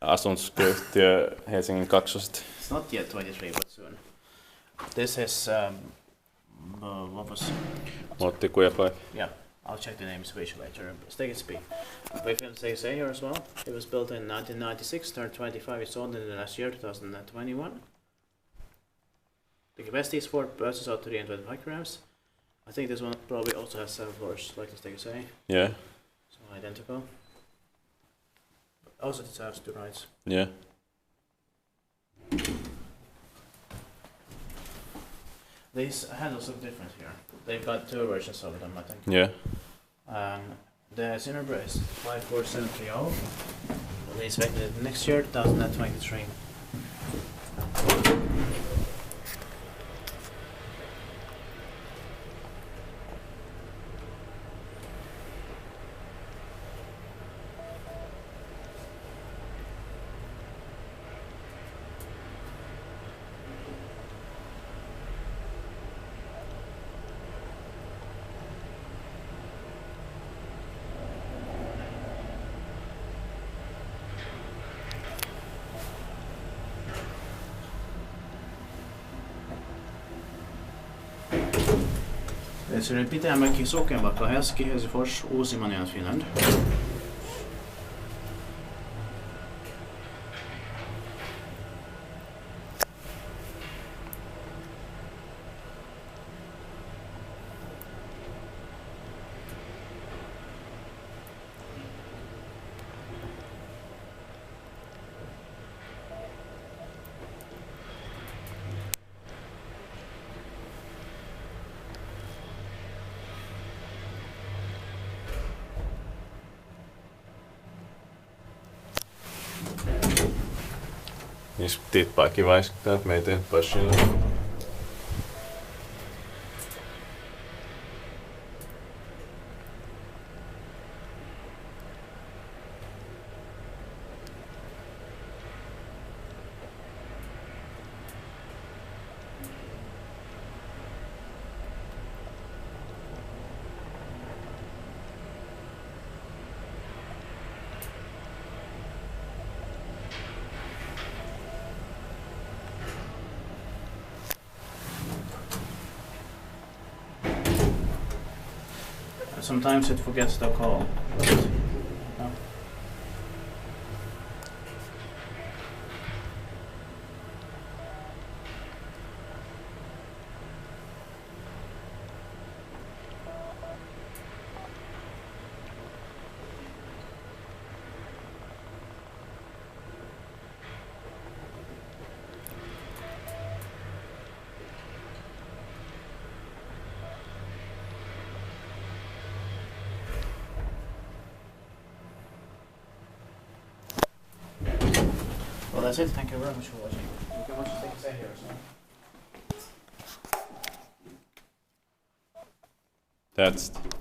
Asuntosyköyhtiö Helsingin kaksoset. It's not yet 23, but soon. This is what was? Muottikuja 5. Yeah, I'll check the names visually later. Stay at speed. We can say here as well. It was built in 1996, turned 25 years old in the last year, 2021. The capacity is 4 buses out 325 grams. I think this one probably also has 7 floors, like the stickers say. Yeah. So identical. Also it has 2 rides. Yeah. These handles look different here. They've got 2 versions of them, I think. Yeah. The cylinder is 54730. They expected it next year, 2023. Så det är Pitäjänmäki, Sokenbacka, Helsinki, Helsingfors, Uusimaa, Finland. Niissä tippaakin vaikka että meitä passilla. Sometimes it forgets the call. No. Well, that's it. Thank you very much for watching. You can watch the things here as well. That's